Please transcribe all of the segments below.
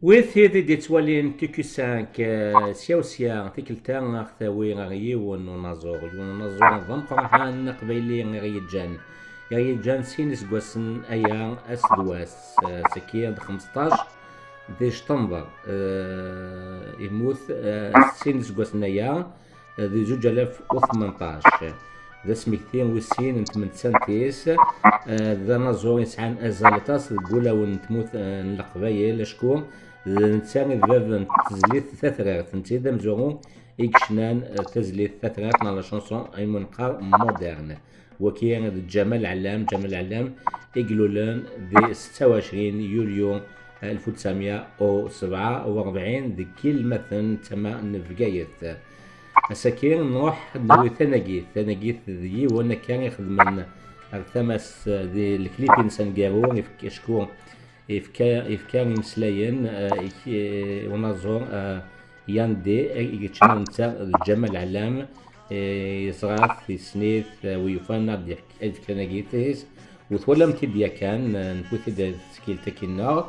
وثيدي دي توالين كيكو سانك سياو سيا تيكلتا اختاوي غيي ونازور ونازور نظام قرحان قبيلي غيجان غيجان سينس قوسن ايا اسدواس سكير 15 دي شطنبر يموت سينس قوسن ايا دي 2018 ذا سميكتين وسين انت من سانتيس ذا نازور يسعان ازالتاس تقول ونتموت القبايل شكون نتساني باب تزليت ثلاث نتي دا مزورو إكشنان تزليت ثلاث لا شونسون أي منقار مودرن وكيان جمال علام إقلولان دي 26 يوليو 1947 ذي كلمة تما نفقايت أساكين نروح نوي ثناقيث ذي وانا كان يخدم الثمس ذي الكليب إنسان قارون يفكشكو إفكار مسلاين ونظر ياندي يتشنن نتا جمال علام يصغر في سنيث ويفانا ديك الفكرناجيتيس وتولم تبيا كان نكوث دا سكيلتا كينا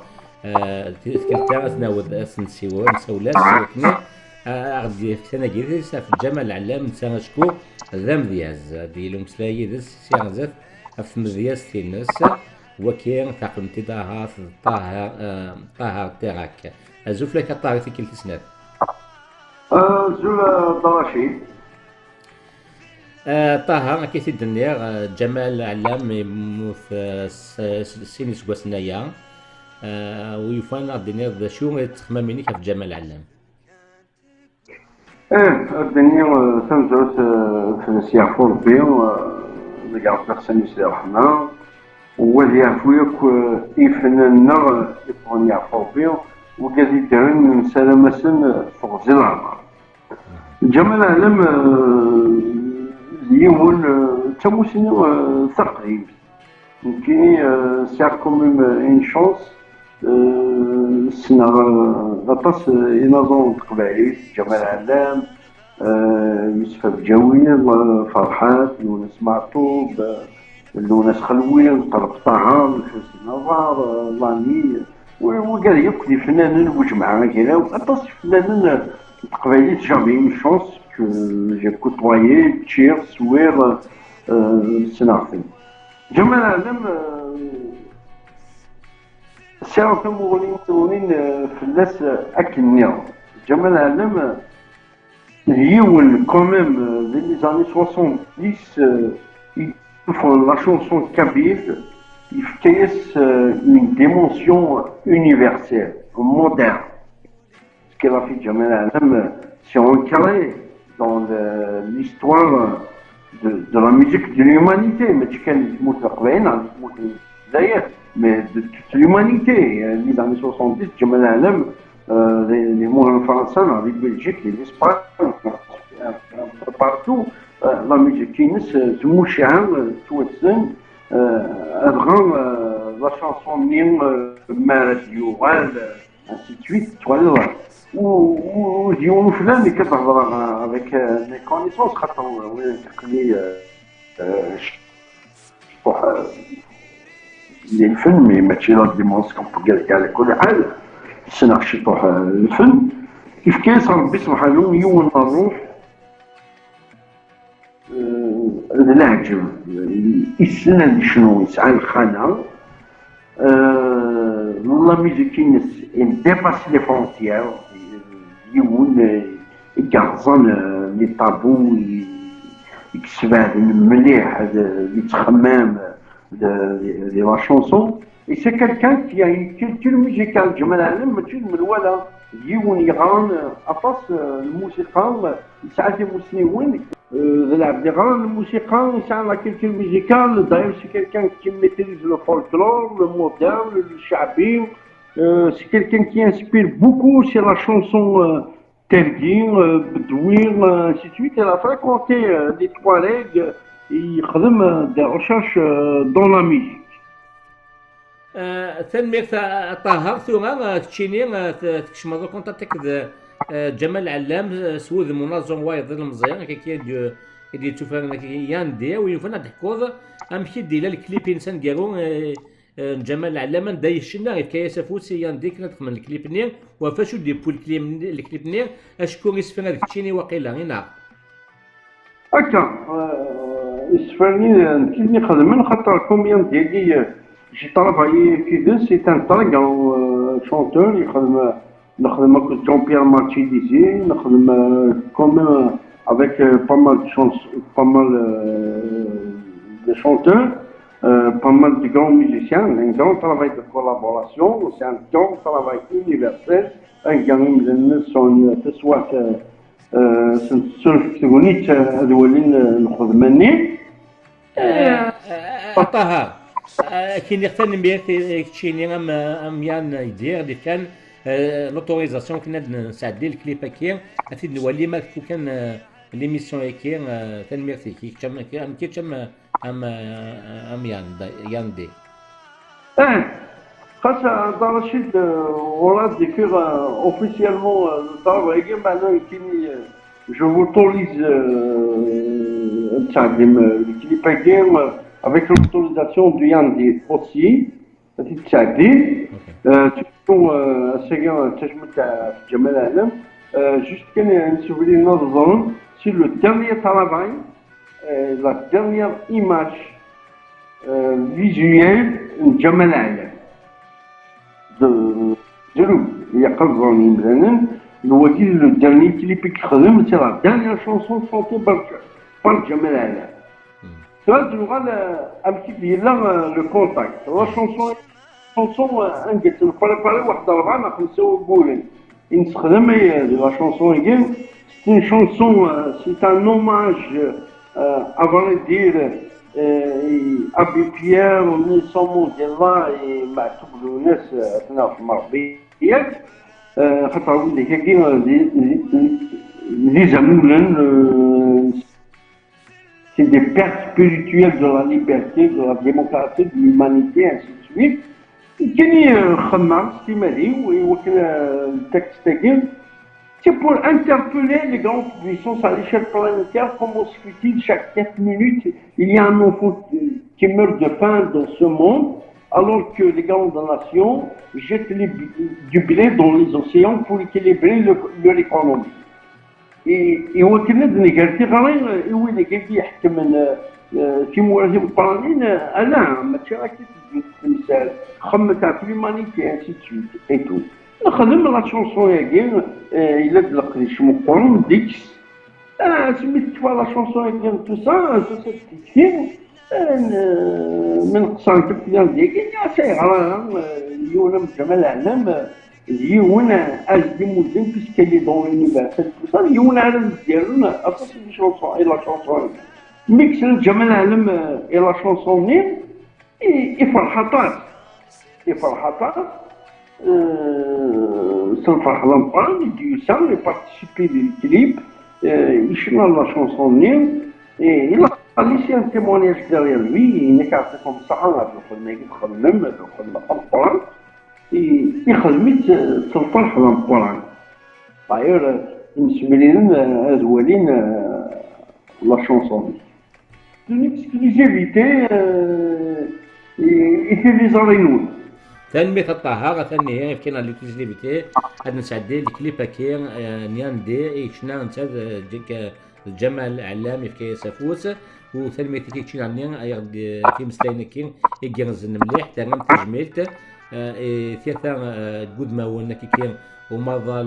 سكيلتا أثناود أسنسيو نسولاس وكنا أغدي فكرناجيتيس في جمال علام نتا شكو ذا مذياز ديالو مسلاي ذا سيانزات في مذياز تينس وكين تقم تداها طاهر تراك الزوف لك طاهر في كل سنة زول طراشي طاهر كيف الدنيا جمال علام موث سينس قوسنايا ويفان الدنيا ذا شو تخماميني كيف جمال علام الدنيا تنزل في سيافور بيو لقى بيرسون يسير حنا وذي عفويك إفنان يبغون يعرفوا بيه وقاعد يدرن سلامة فوق العمر. جمال علام يمون تموسين ثقيل يمكن سيار كوميم إن شانس سنا غطاس ينظم تقبعيت جمال علام يوسف بجاوير فرحات يونس معطوب لوناس خلوي طلب طعام حسين نظار لاني وقال يقضي فنان وجماعة كذا وأطاس فنان تقبايليت جامي اون شونس كو جي كوتوايي تشير سوير سنافين جمال علام سيعرف مغنين فلاس أكنيا جمال علام هيون كوميم دي لي زاني 70 la chanson kabyle, il fait une dimension universelle, moderne. Ce qu'elle a fait Jamel Alam, c'est ancré dans l'histoire de la musique de l'humanité. Mais tu connais d'ailleurs, mais de toute l'humanité. Les années 70, Jamel Alam, les mots français, les Belgiques, les Espagnols, partout. La musique qui nous mouchant توتسن أدغام la chanson نيم مارس يوغال ainsi de suite voilà وديون فلان اللي كتهضر avec les connaissances خاطر وين تقني شطوح الفن ماشي لا ديمونسكم قال على كل حال سنة شطوح الفن كيف كان صار بسم حالهم يوم نروح الهجم السنة شنو يسعى الخانة لا ميوزيك il dépasse les frontières يقول يقعزن لي طابو يكسبان مليح يتخمام دي لا شونسون et c'est quelqu'un qui a une culture musicale جمال علام ماشي من الولا يون يغان أفاس الموسيقى يسعى دي مسنيوين l'Abderrahman, le musical, la culture musicale, d'ailleurs c'est quelqu'un qui maîtrise le folklore, le moderne, le chabi, c'est quelqu'un qui inspire beaucoup sur la chanson Tergin, Bedouin, ainsi de suite. Elle a fréquenté des Touaregs et il fait des recherches dans la musique. تنميك طاهر ثم تشيني تكشمضو كنت تكد جمال علام سوذ منظم وايض المزيان كي يدي تشوف ياندي وينفنا تحكوض امشي ديال الكليب انسان قالوا جمال العلامة دايشنا غير كياسا فوسي يانديك ندخل من الكليب نير وفاشو دي بول الكليب نير اشكو يسفن هذيك تشيني واقيلا غينا هكا يسفرني كيفني خدمن خاطر كوميان ديالي جي طرافايي في دو سي ان طاغ شونتور يخدم نخدم avec جون بيير مارتي ديزي نخدم كوميم avec pas mal de pas mal de chanteurs, pas mal de grands musiciens, un grand travail de collaboration, c'est un grand travail universel, un grand تسوى سنتسونيت هذولين الخدماني طه كي نختار نبيت تشيني ام يان يدير اللي كان لوتوريزاسيون كنا نساعدي الكليب هكا اكيد نولي ما كان ليميسيون هكا تنميرتي كي كم ام يان دي خاص dans la chute voilà de faire officiellement le travail maintenant كيني je m'autorise نتعلم الكليب هكا avec l'autorisation du Yandi aussi تساعدي تكون سيغان تجمع في جمال العالم juste كان نسولي لنا الظن sur le dernier travail la dernière image visuelle de جمال العالم ديالو هي قصدوني مثلا هو لو dernier clip qui خدم c'est la dernière chanson chantée par جمال العالم ça durera un petit peu le contact la chanson انقلت نبريباري واحد 4 5 بولين نستخدم لا شونسون هي سي شونسون سي ان اوماج افون دير ابي بيير ونيسون مونديلا معتوب للناس هنا في المغربيات خاطر ولي كاين لي زامولان c'est des pères spirituels de la liberté, de la démocratie, de l'humanité, ainsi de suite. كاين خمام استمالي وكان التكست تاعي c'est pour interpeller les grandes puissances à l'échelle planétaire comment se fait-il chaque 4 minutes il y a un enfant qui meurt de faim dans ce monde alors que les grandes nations jettent du blé dans les océans pour équilibrer leur économie et وكنا نقالتي غير وين كيف يحكم في موازين القرانين انا ماشي راكي تمثال خمت على ليمانيتي انسي تسويت اي تو نخدم لا شونسون هاكي الا تلقى شمو ديكس سميت توا لا شونسون هاكي تو سا كثير من قصان كبيان ديالي سايغ يونا من جمال العالم يونا اجدي مدن بيسكالي دون لونيفرسال تو سا يونا عالم ديالنا اساسي دي شونسون اي لا شونسون ميكس جمال العالم اي لا شونسون نيم يفرحطات سنفرح لامبان يديوسا يبارتيسيبي للكليب يشنا لا شونسون نيم إلا قال لي سي ان تيمونياج ديغير لوي انك عطيكم الصحة دخل ما يتخدم دخل القران يخدمي تنفرح لامبان داير المسؤولين هذولين لا شونسون une exclusivité utilisable. تنمية الطهارة ثانية كاين ليكليزيبيتي هاد نسعدي الكليب هكا نيان دي شنا نتا ديك الجمال العلامي في كيسافوس وثانية كيتشين عني في مستاين كين يجرزن مليح تمام تجميلت ثلاثة تقود ما هو كي ومظل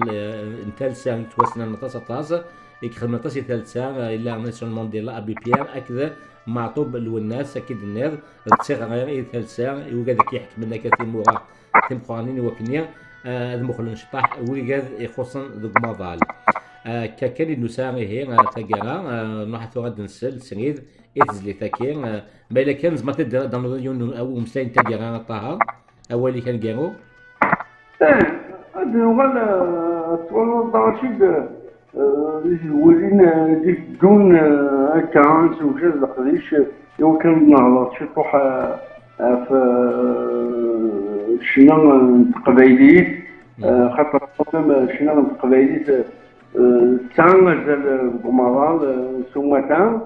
نتالسا توسنا نطاسة طاسة يخدم نطاسي ثالثة إلا ناسيون مونديلا أبي بيير أكذا معطوب الناس أكيد الناس تصيغ غير ثالثة يوجد كيحكم لنا كثير مورا كثير قوانين وكنيا المخل نشطح ويجد يخصن ذوق مظل كان نساعي هي تجارا نحن غد نسل سنيد إذ لثكين ما إلا كان زمت دانيون أو مستين تجارا طه أولي كان جارو هذا هو السؤال الرشيد ولينا دون هكا زوجات القديش يمكن نهضر شي طوح في شنا القبايليت خاطر شنا القبايليت تاع مازال القمران ثم تاع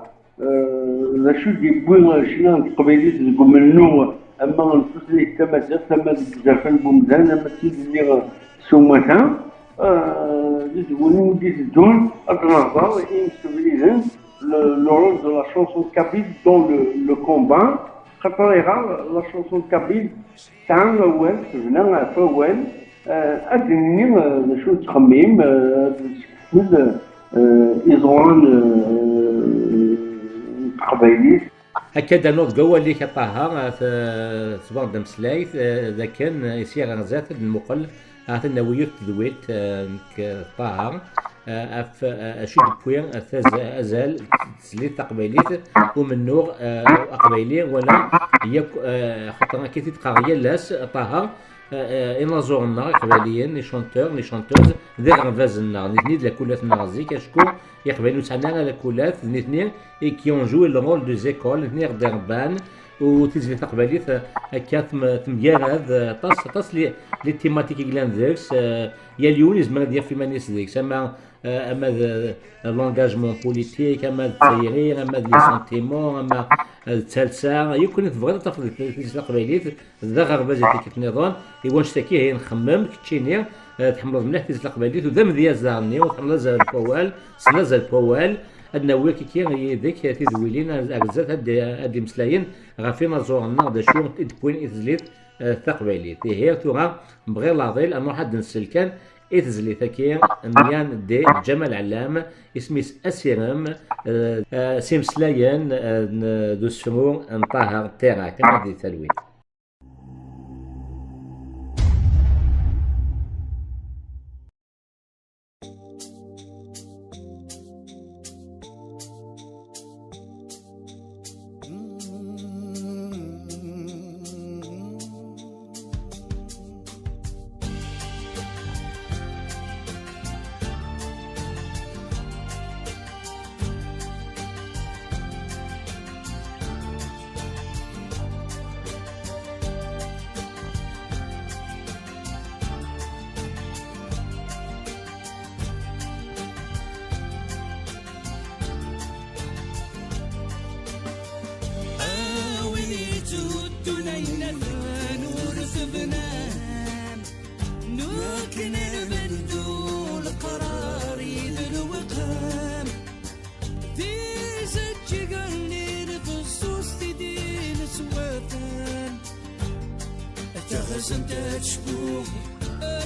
لا شو يبغي شنا القبايليت منو اما نفس لي تما زرفان بومدان اما تيد اللي سومتان زوين ديت الدون النهضة ينسبليزن le rôle de la chanson kabyle dans le combat. خاطر لا شونسون كابيل تاع وين شفنا فوين أدني شو تخميم تكمل إزوان قبايلي هكذا نوض قوة اللي كطاها في صباح دمسلايث إذا كان يسير غزات المقل هذا النووية تدويت كطاها اف اشد بوين ازال تسليت تقبيليت ومن نور اقبيلي ولا يك خاطر كي تقاريا لاس طاها ان زورنا قباليين لي شونتور لي شونتوز ذي غنفازنا نيت لا كولات نازي كشكو يقبلوا تاعنا لا كولات نيتني كي اون جوي لو رول دو زيكول نيت دربان وتزيد تقبليت هكا تمجارد طاس لي تيماتيك كلان ذاكس يا اليونيز ما ديال في مانيس ذيك اما لونغاجمون بوليتيك اما التسيير اما لي سونتيمون اما الثالثه يكون تبغي تاخذ في القبيليت ذا غربه تيك النظام يواش تاكي هي نخمم كتشيني تحمل مليح في القبيليت وذا مذيا زارني وتحمل زال البوال سلا زال البوال أدنا كي هي ذيك تزويلين أجزاء هاد مسلاين غافينا زورنا دا شو تبوين إتزليت ثقبيليت هي توغا بغير لاضيل أنو حد نسلكان إتزليت كي ميان دي جمال علام اسميس أسيرم سيمسلاين دو سمو نطاهر تيرا كما دي تلوين تغزم تشكو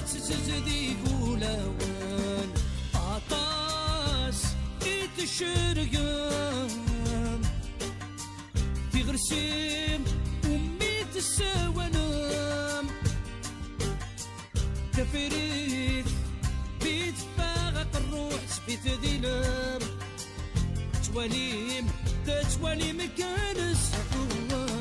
تزدي قولوان عطاس يتشرقم تغرسم أمي تساونم تفريد بيت فاغق الروح سبيت ذيلم تتوالي مكانس حقوان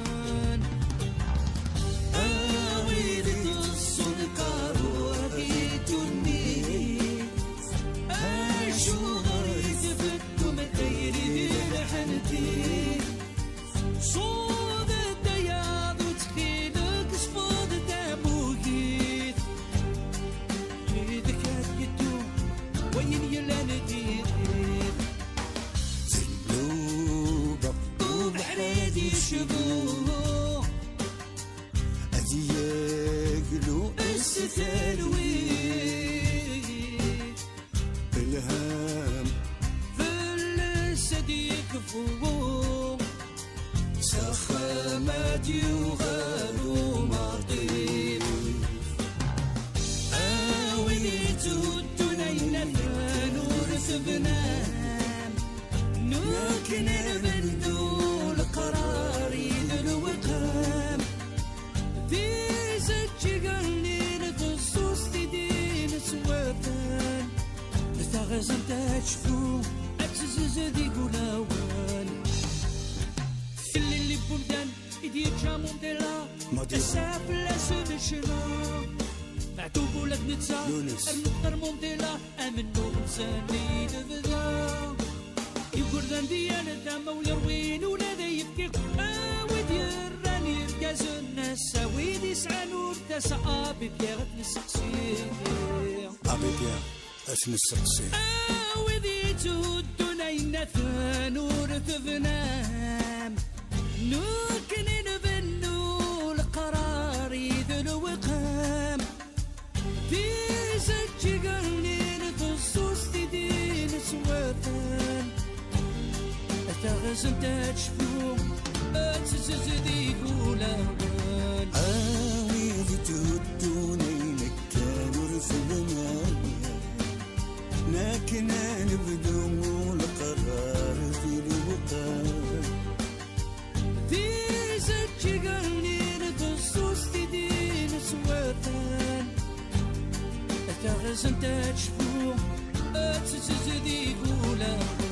الهام فلسد يكفو سخامات يغالو مطير آويت الدنيا نور سبنام نوكن البندو القراري الوقام في زجقني نتصوص تدين سوافان غزم تشفو أتزز ذي قلاوان اللي بمدان يدير جامون ديلا تساف لاسون شنا معتوب ولاد نتسا المقدر مونديلا أمن نور ساني دبدا يقول ذن ديانا داما ويروين ولا يبكي ودي الراني ركاز الناس ويدي سعى نور تسا أبي بيغت نسقسي أبي بيغ أثنى السقسي وذي تودنا ثانور تفنام نوكن نبنو تيزج قرنين تصوص تدين سواتان أتغزن تشفو أتززدي قولان عاوز تهدوني كانوا رسلنا لكن نبدو القرار في الوقار تيزج قرنين تصوص تدين سواتان أتغزن تشفو أتززدي قولان